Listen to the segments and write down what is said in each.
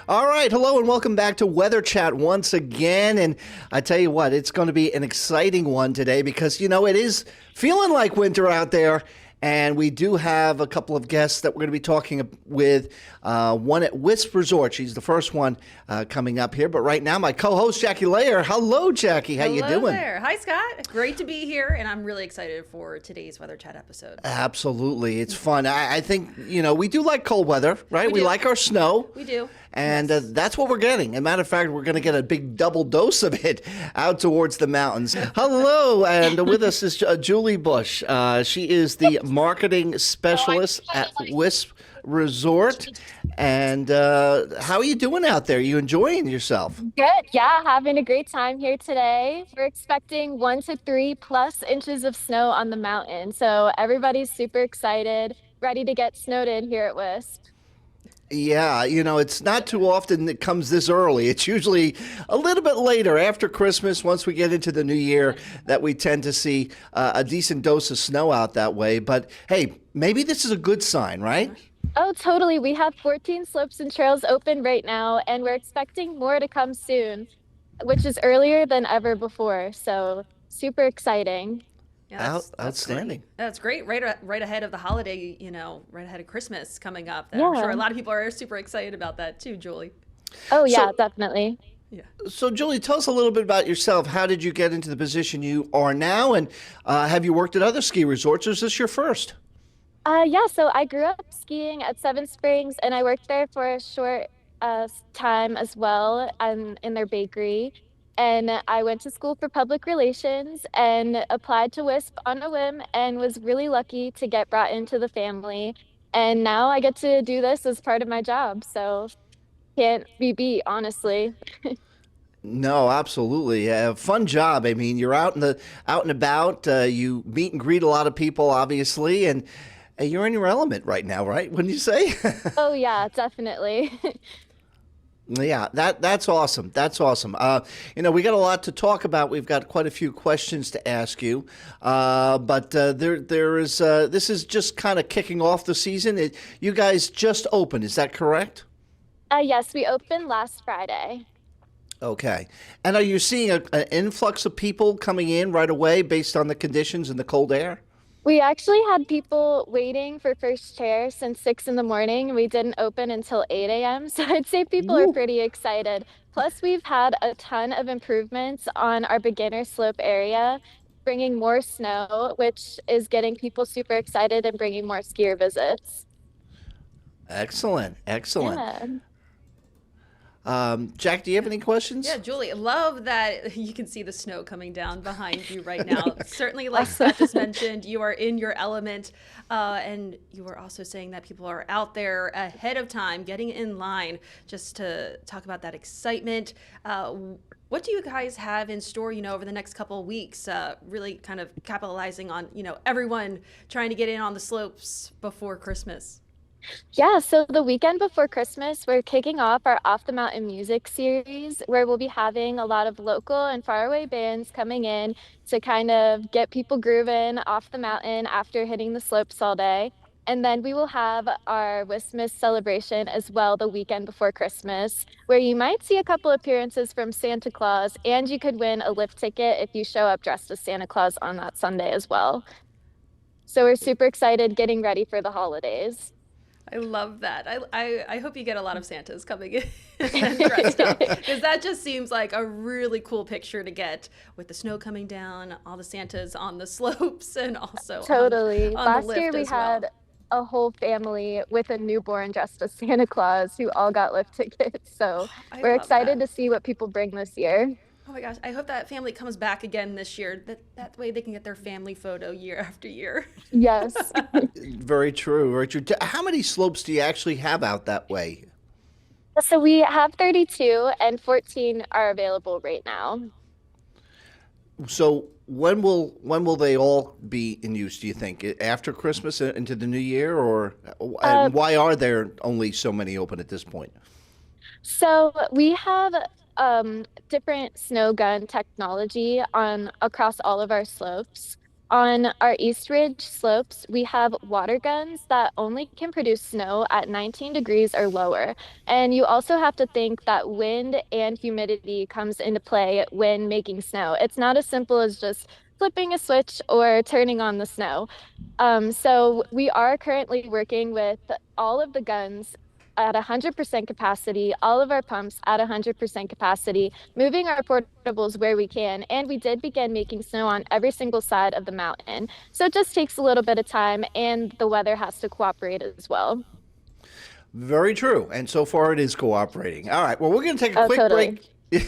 All right, hello and welcome back to Weather Chat once again. And I tell you what, it's going to be an exciting one today because, it is feeling like winter out there. And we do have a couple of guests that we're going to be talking with. One at WISP Resort. She's the first one coming up here. But right now, my co-host, Jackie Layer. Hello, Jackie. How you doing? Hello there. Hi, Scott. Great to be here. And I'm really excited for today's Weather Chat episode. Absolutely. It's fun. I think, we do like cold weather, right? We like our snow. We do. And that's what we're getting. As a matter of fact, we're going to get a big double dose of it out towards the mountains. Hello, and with us is Julie Bush. She is the marketing specialist at WISP Resort. And how are you doing out there? You enjoying yourself? Good. Yeah, having a great time here today. We're expecting 1 to 3+ inches of snow on the mountain. So everybody's super excited, ready to get snowed in here at WISP. Yeah, it's not too often it comes this early. It's usually a little bit later after Christmas, once we get into the new year, that we tend to see a decent dose of snow out that way. But hey, maybe this is a good sign, right? Oh, totally. We have 14 slopes and trails open right now, and we're expecting more to come soon, which is earlier than ever before. So super exciting. Yeah, Outstanding. That's great. Right ahead of the holiday, right ahead of Christmas coming up. Yeah. I'm sure a lot of people are super excited about that too, Julie. Oh, yeah, So- definitely. Yeah. So, Julie, tell us a little bit about yourself. How did you get into the position you are now? And have you worked at other ski resorts, or is this your first? Yeah, so I grew up skiing at Seven Springs, and I worked there for a short time as well, in their bakery. And I went to school for public relations and applied to WISP on a whim and was really lucky to get brought into the family. And now I get to do this as part of my job. So can't be beat, honestly. No, absolutely. Fun job. I mean, you're out and about. You meet and greet a lot of people, obviously, and you're in your element right now, right? Wouldn't you say? Oh, yeah, definitely. Yeah, that's awesome. That's awesome. We got a lot to talk about. We've got quite a few questions to ask you, but there is this is just kind of kicking off the season. You guys just opened, is that correct? Yes, we opened last Friday. Okay. And are you seeing an influx of people coming in right away based on the conditions and the cold air? We actually had people waiting for first chair since 6 in the morning. We didn't open until 8 a.m. So I'd say people are Woo. pretty excited. Plus, we've had a ton of improvements on our beginner slope area, bringing more snow, which is getting people super excited and bringing more skier visits. Excellent. Excellent. Yeah. Jack, do you have any questions? Yeah, Julie, love that you can see the snow coming down behind you right now. Certainly, like Scott just mentioned, you are in your element. And you were also saying that people are out there ahead of time, getting in line just to talk about that excitement. What do you guys have in store, over the next couple of weeks, really kind of capitalizing on, everyone trying to get in on the slopes before Christmas? Yeah, so the weekend before Christmas, we're kicking off our Off the Mountain music series where we'll be having a lot of local and faraway bands coming in to kind of get people grooving off the mountain after hitting the slopes all day. And then we will have our Wistmas celebration as well the weekend before Christmas, where you might see a couple appearances from Santa Claus, and you could win a lift ticket if you show up dressed as Santa Claus on that Sunday as well. So we're super excited getting ready for the holidays. I love that. I hope you get a lot of Santas coming in and dressed up, because that just seems like a really cool picture to get with the snow coming down, all the Santas on the slopes, and also Totally. on Last the year lift we as well. had a whole family with a newborn dressed as Santa Claus who all got lift tickets. So I we're love excited that. to see what people bring this year. Oh my gosh, I hope that family comes back again this year. That way they can get their family photo year after year. Yes. Very true. Very true. How many slopes do you actually have out that way? So we have 32 and 14 are available right now. So when will they all be in use, do you think? After Christmas into the new year, or Uh, and why are there only so many open at this point? So we have different snow gun technology on across all of our slopes. On our East Ridge slopes, we have water guns that only can produce snow at 19 degrees or lower. And you also have to think that wind and humidity comes into play when making snow. It's not as simple as just flipping a switch or turning on the snow. So we are currently working with all of the guns at 100% capacity, all of our pumps at 100% capacity, moving our portables where we can. And we did begin making snow on every single side of the mountain. So it just takes a little bit of time, and the weather has to cooperate as well. Very true. And so far it is cooperating. All right. Well, we're going to take a Oh, quick break. totally.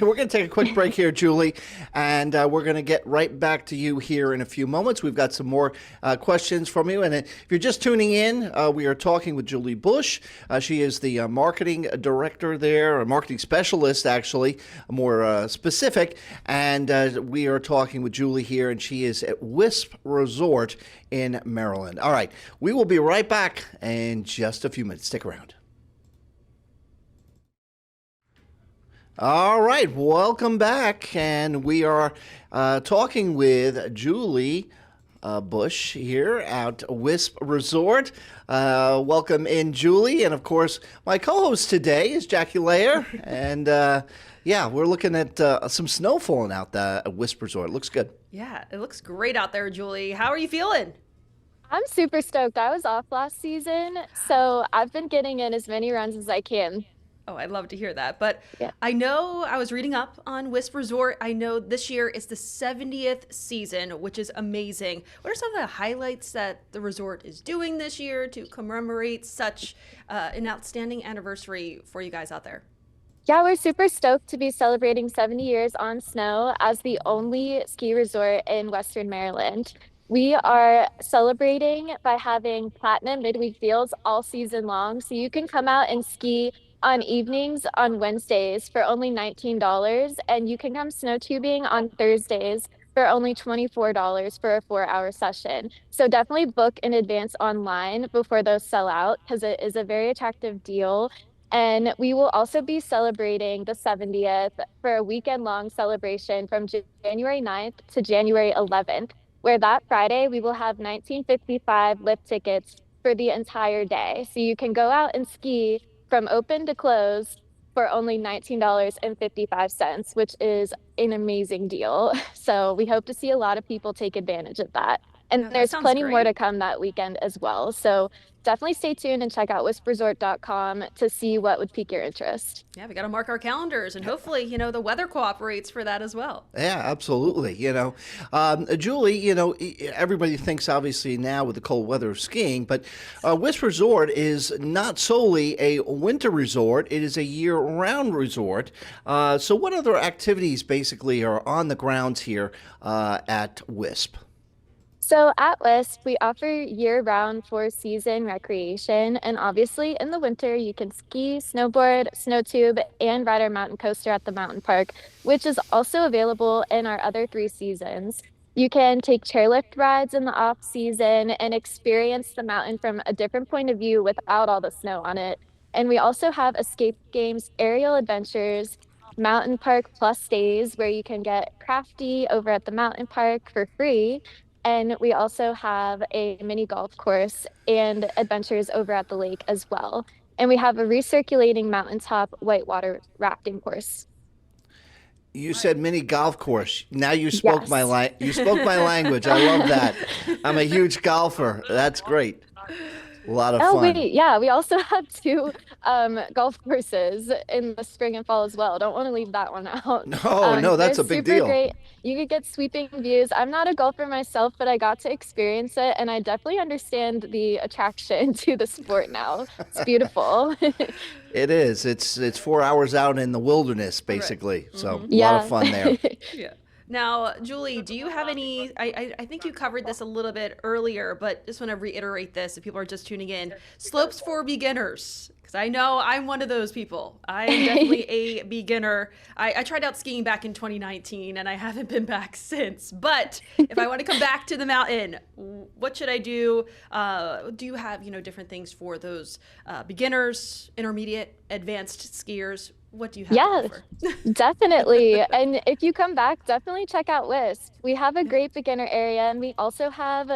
We're going to take a quick break here, Julie, and we're going to get right back to you here in a few moments. We've got some more questions from you. And if you're just tuning in, we are talking with Julie Bush. She is the marketing director there, or marketing specialist, actually, more specific. And we are talking with Julie here, and she is at WISP Resort in Maryland. All right. We will be right back in just a few minutes. Stick around. All right, welcome back, and we are talking with Julie Bush here at WISP Resort. Welcome in, Julie, and of course, my co-host today is Jackie Layer, and yeah, we're looking at some snow falling out at WISP Resort. It looks good. Yeah, it looks great out there, Julie. How are you feeling? I'm super stoked. I was off last season, so I've been getting in as many runs as I can. Oh, I'd love to hear that. But Yeah. I know I was reading up on WISP Resort. I know this year is the 70th season, which is amazing. What are some of the highlights that the resort is doing this year to commemorate such an outstanding anniversary for you guys out there? Yeah, we're super stoked to be celebrating 70 years on snow as the only ski resort in Western Maryland. We are celebrating by having platinum midweek deals all season long. So you can come out and ski on evenings on Wednesdays for only $19, and you can come snow tubing on Thursdays for only $24 for a 4-hour session. So definitely book in advance online before those sell out because it is a very attractive deal. And we will also be celebrating the 70th for a weekend long celebration from January 9th to January 11th, where that Friday we will have 1955 lift tickets for the entire day. So you can go out and ski from open to close for only $19.55, which is an amazing deal. So we hope to see a lot of people take advantage of that. And No, that there's sounds plenty more great. to come that weekend as well. So definitely stay tuned and check out wispresort.com to see what would pique your interest. Yeah, we got to mark our calendars, and hopefully, the weather cooperates for that as well. Yeah, absolutely. Julie, everybody thinks obviously now with the cold weather of skiing, but WISP Resort is not solely a winter resort, it is a year round resort. So, what other activities basically are on the grounds here at WISP? So at WISP, we offer year-round four-season recreation, and obviously in the winter you can ski, snowboard, snow tube, and ride our mountain coaster at the mountain park, which is also available in our other 3 seasons. You can take chairlift rides in the off season and experience the mountain from a different point of view without all the snow on it. And we also have escape games, aerial adventures, mountain park plus days where you can get crafty over at the mountain park for free. And we also have a mini golf course and adventures over at the lake as well. And we have a recirculating mountaintop whitewater rafting course. You said mini golf course. Now you spoke my Yes. you spoke my language. I love that. I'm a huge golfer. That's great. A lot of Oh, fun. wait. Yeah, we also have two golf courses in the spring and fall as well. Don't want to leave that one out. No, no, They're that's a big super deal. great. You could get sweeping views. I'm not a golfer myself, but I got to experience it, and I definitely understand the attraction to the sport now. It's beautiful. It is. It's 4 hours out in the wilderness, basically. So a lot of Yeah. fun there. Yeah. Now, Julie, do you have any? I think you covered this a little bit earlier, but just want to reiterate this if people are just tuning in. Slopes for beginners, because Because I know I'm one of those people. I am definitely a beginner. I tried out skiing back in 2019 and I haven't been back since. But if I want to come back to the mountain, what should I do? Do you have, different things for those beginners, intermediate, advanced skiers? What do you have to Yeah, offer? definitely. And if you come back, definitely check out WISP. We have a great beginner area, and we also have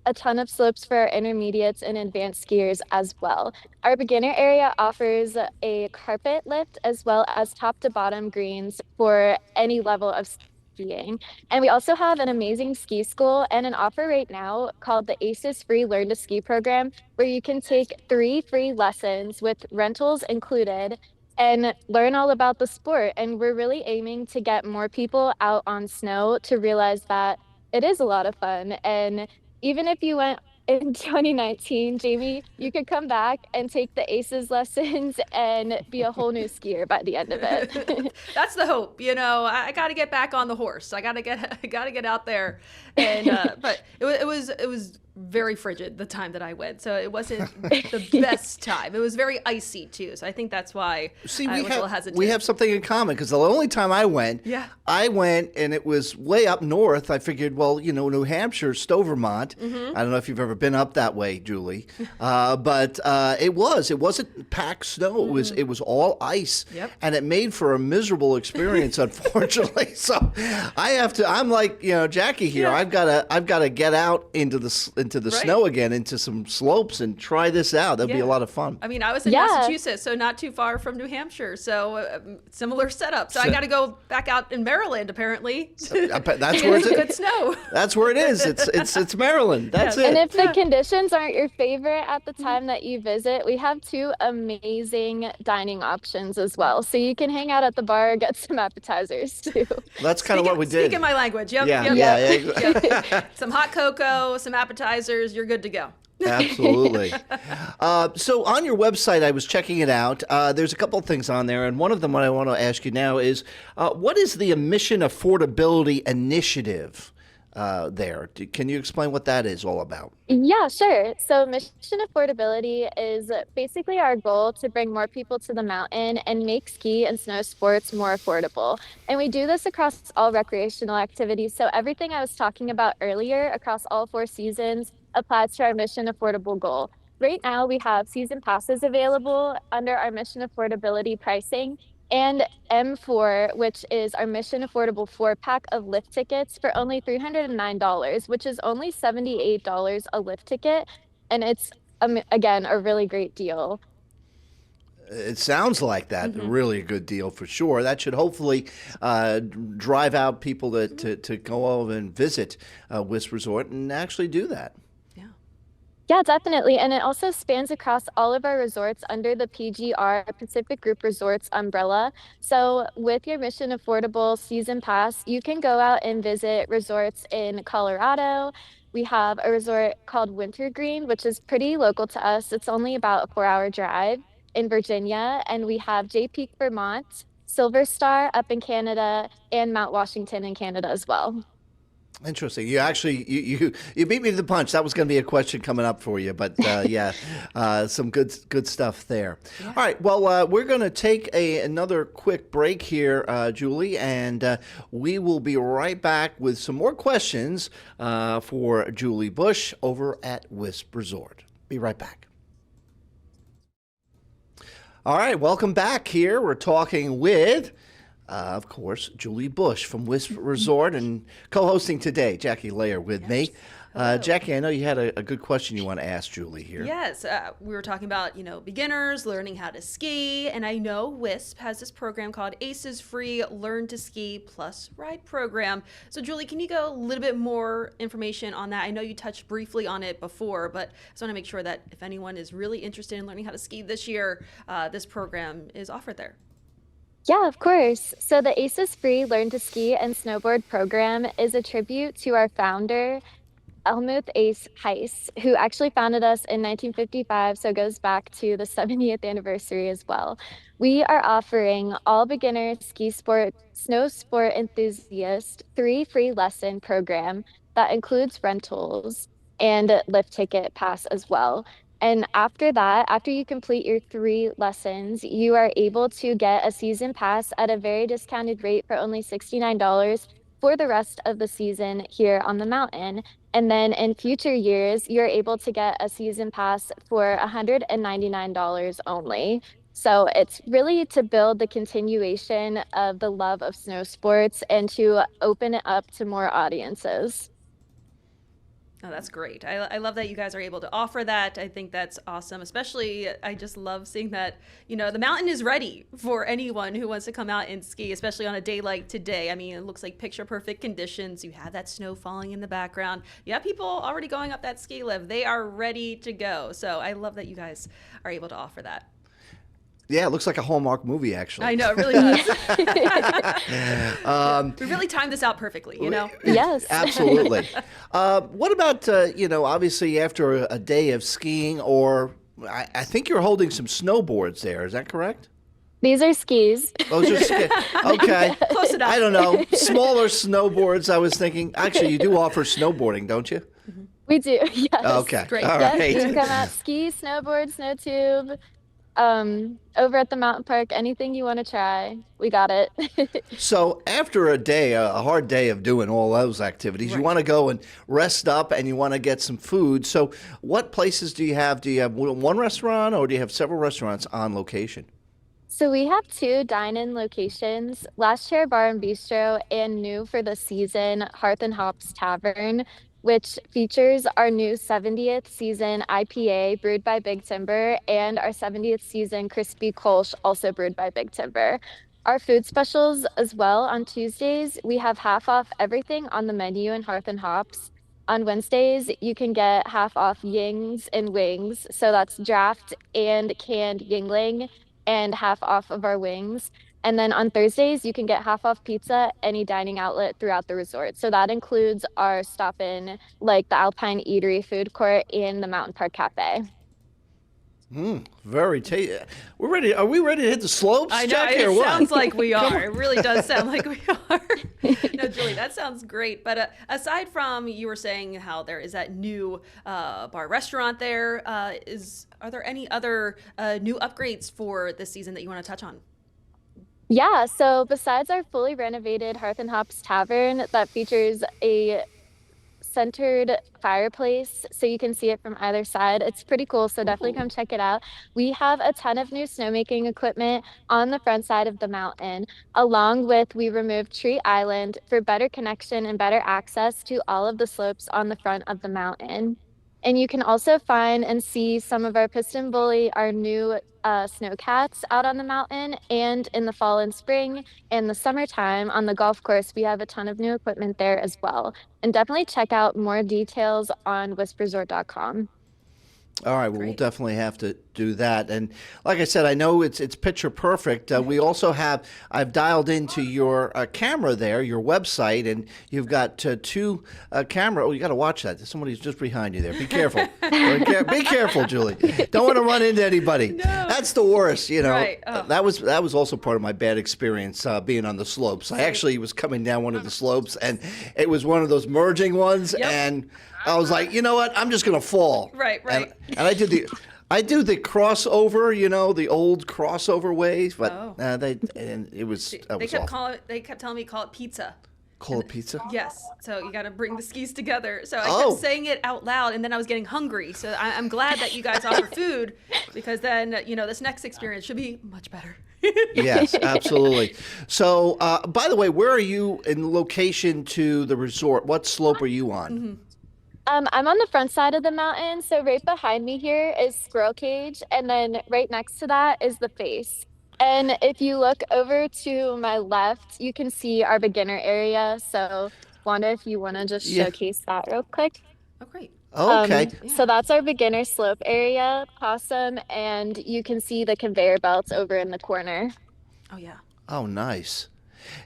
a ton of slopes for our intermediates and advanced skiers as well. Our beginner area offers a carpet lift as well as top to bottom greens for any level of skiing. And we also have an amazing ski school and an offer right now called the ACES Free Learn to Ski program, where you can take 3 free lessons with rentals included and learn all about the sport. And we're really aiming to get more people out on snow to realize that it is a lot of fun. And even if you went in 2019, Jamie, you could come back and take the ACES lessons and be a whole new skier by the end of it. That's the hope. I got to get back on the horse. I got to get I got to get out there, and but it was very frigid the time that I went, so it wasn't the best time. It was very icy too, so I think that's why See, I was a little hesitant. we have something in common because the only time Yeah. I went and it was way up north. I figured, well, New Hampshire, Stovermont. I don't know if you've ever been up that way, Julie, but it wasn't packed snow. It was all ice, Yep. and it made for a miserable experience, unfortunately. So I'm like, Jackie here. Yeah. I've got to get out into the Right. snow again, into some slopes, and try this out. That'd be Yeah. a lot of fun. I mean, I was in Yeah. Massachusetts, so not too far from New Hampshire, so similar setup. So I got to go back out in Maryland, apparently. That's where it's Good snow. That's where it is. It's Maryland. That's Yes. And it. if the conditions aren't your favorite at the time that you visit, we have two amazing dining options as well. So you can hang out at the bar, get some appetizers too. That's kind of what we did. Speaking my language. Yep. Yeah, Yep. yeah, Yep. Some hot cocoa, some appetizers. You're good to go. Absolutely. So on your website, I was checking it out. There's a couple of things on there, and one of them what I want to ask you now is, what is the Emission Affordability Initiative there? Can you explain what that is all about? Yeah, sure. So mission affordability is basically our goal to bring more people to the mountain and make ski and snow sports more affordable. And we do this across all recreational activities. So everything I was talking about earlier across all 4 seasons applies to our mission affordable goal. Right now, we have season passes available under our mission affordability pricing and M4, which is our mission affordable 4 pack of lift tickets for only $309, which is only $78 a lift ticket. And it's, again, a really great deal. It sounds like that. Really a good deal for sure. That should hopefully drive out people to go over and visit WISP Resort and actually do that. Yeah. Yeah, definitely. And it also spans across all of our resorts under the PGR Pacific Group Resorts umbrella. So with your Mission Affordable season pass, you can go out and visit resorts in Colorado. We have a resort called Wintergreen, which is pretty local to us. It's only about a 4-hour drive in Virginia. And we have Jay Peak, Vermont, Silver Star up in Canada, and Mount Washington in Canada as well. Interesting. You actually you beat me to the punch. That was going to be a question coming up for you, but yeah, some good stuff there. Yeah. All right. Well, we're going to take another quick break here, Julie, and we will be right back with some more questions for Julie Bush over at WISP Resort. Be right back. All right. Welcome back here. We're talking with. Of course, Julie Bush from WISP Resort and co-hosting today, Jackie Layer with me. Jackie, I know you had a good question you want to ask Julie here. Yes, we were talking about, beginners learning how to ski, and I know WISP has this program called ACES Free Learn to Ski Plus Ride program. So Julie, can you go a little bit more information on that? I know you touched briefly on it before, but I just want to make sure that if anyone is really interested in learning how to ski this year, this program is offered there. Yeah, of course. So the ACES Free Learn to Ski and Snowboard program is a tribute to our founder, Helmuth Ace Heiss, who actually founded us in 1955, so it goes back to the 70th anniversary as well. We are offering all beginner ski sport, snow sport enthusiasts 3 free lesson program that includes rentals and lift ticket pass as well. And after that, after you complete your 3 lessons, you are able to get a season pass at a very discounted rate for only $69 for the rest of the season here on the mountain. And then in future years, you're able to get a season pass for $199 only. So it's really to build the continuation of the love of snow sports and to open it up to more audiences. Oh, that's great. I love that you guys are able to offer that. I think that's awesome. Especially, I just love seeing that, the mountain is ready for anyone who wants to come out and ski, especially on a day like today. I mean, it looks like picture perfect conditions. You have that snow falling in the background. You have people already going up that ski lift. They are ready to go. So I love that you guys are able to offer that. Yeah, it looks like a Hallmark movie, actually. I know, it really does. We really timed this out perfectly, Yes. Absolutely. What about, obviously after a day of skiing, or I think you're holding some snowboards there. Is that correct? These are skis. Those are okay. Close enough. I don't know. Smaller snowboards, I was thinking. Actually, you do offer snowboarding, don't you? We do, yes. Okay. Great. All Yes, right. you can come out, ski, snowboard, snow tube, over at the mountain park, anything you want to try, we got it. So after a day, a hard day of doing all those activities, you Right. want to go and rest up and you want to get some food. So what places do you have? Do you have one restaurant or do you have several restaurants on location? So we have 2 dine-in locations, Last Chair Bar and Bistro and new for the season, Hearth and Hops Tavern, which features our new 70th season IPA brewed by Big Timber and our 70th season Crispy Kolsch also brewed by Big Timber. Our food specials as well on Tuesdays, we have half off everything on the menu in Hearth and Hops. On Wednesdays, you can get half off yings and wings. So that's draft and canned yingling and half off of our wings. And then on Thursdays, you can get half off pizza any dining outlet throughout the resort. So that includes our stop in, like the Alpine Eatery food court and the Mountain Park Cafe. Very tasty. We're ready. Are we ready to hit the slopes, I know, Jack, it or what? sounds like we are. It really does sound like we are. No, Julie, that sounds great. But aside from you were saying how there is that new bar restaurant there, are there any other new upgrades for this season that you want to touch on? Yeah, so besides our fully renovated Hearth and Hops Tavern that features a centered fireplace so you can see it from either side. It's pretty cool, so definitely come check it out. We have a ton of new snowmaking equipment on the front side of the mountain, along with we removed Tree Island for better connection and better access to all of the slopes on the front of the mountain. And you can also find and see some of our piston bully, our new snowcats out on the mountain, and in the fall and spring and the summertime on the golf course, we have a ton of new equipment there as well. And definitely check out more details on wispresort.com. All right, well, we'll Great. definitely have to do that. And like I said, I know it's picture perfect. We also I've dialed into your camera there, your website, and you've got two camera. Oh, you got to watch that. Somebody's just behind you there. Be careful. Be careful, Julie. Don't want to run into anybody. No. That's the worst, Right. Oh. That was also part of my bad experience being on the slopes. I actually was coming down one of the slopes, and it was one of those merging ones, Yep. and I was like, you know what? I'm just gonna fall. Right. And I do the crossover, the old crossover way, but it was They kept awful. they kept telling me call it pizza. Call it pizza. Yes, so you got to bring the skis together. So I Oh. kept saying it out loud, and then I was getting hungry. So I'm glad that you guys offer food, because then this next experience should be much better. Yes, absolutely. So, by the way, where are you in location to the resort? What slope are you on? Mm-hmm. I'm on the front side of the mountain, so right behind me here is Squirrel Cage, and then right next to that is the face. And if you look over to my left, you can see our beginner area. So, Wanda, if you want to just Yeah. showcase that real quick. Oh, great. Okay. So that's our beginner slope area, possum, and you can see the conveyor belts over in the corner. Oh, yeah. Oh, nice.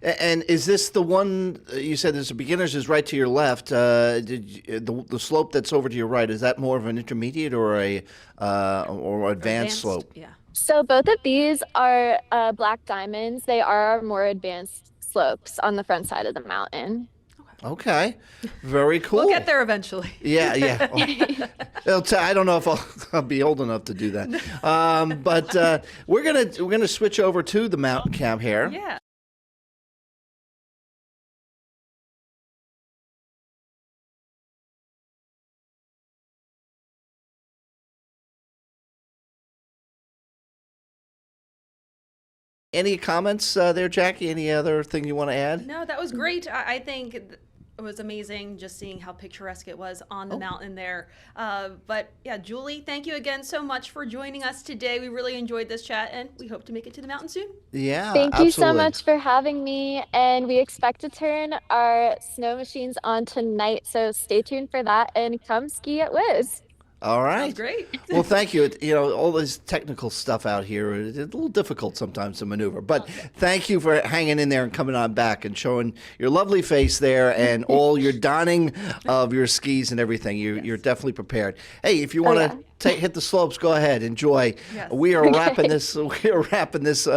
And is this the one you said there's a beginners is right to your left? The slope that's over to your right, is that more of an intermediate or a or advanced slope? Yeah. So both of these are black diamonds. They are our more advanced slopes on the front side of the mountain. Okay. Very cool. We'll get there eventually. Yeah, yeah. I don't know if I'll be old enough to do that. But we're gonna switch over to the mountain camp here. Yeah. Any comments there, Jackie? Any other thing you want to add? No, that was great. I think it was amazing just seeing how picturesque it was on the mountain there. But yeah, Julie, thank you again so much for joining us today. We really enjoyed this chat, and we hope to make it to the mountain soon. Yeah, Thank you so absolutely. much for having me. And we expect to turn our snow machines on tonight. So stay tuned for that and come ski at WISP. All Sounds right. great. Well, thank you. You know, all this technical stuff out here is a little difficult sometimes to maneuver. But thank you for hanging in there and coming on back and showing your lovely face there and all your donning of your skis and everything. You're definitely prepared. Hey, if you want to hit the slopes, go ahead, enjoy. Yes. We are wrapping this. We are wrapping this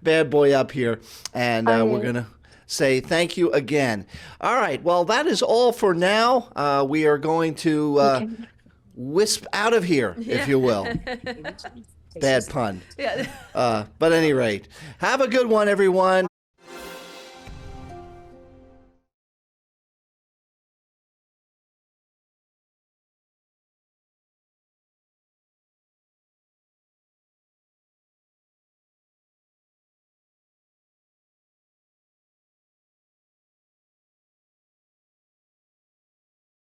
bad boy up here, and we're gonna say thank you again. All right. Well, that is all for now. We are going to wisp out of here, if you will. Bad pun. Yeah. But at any rate, have a good one, everyone.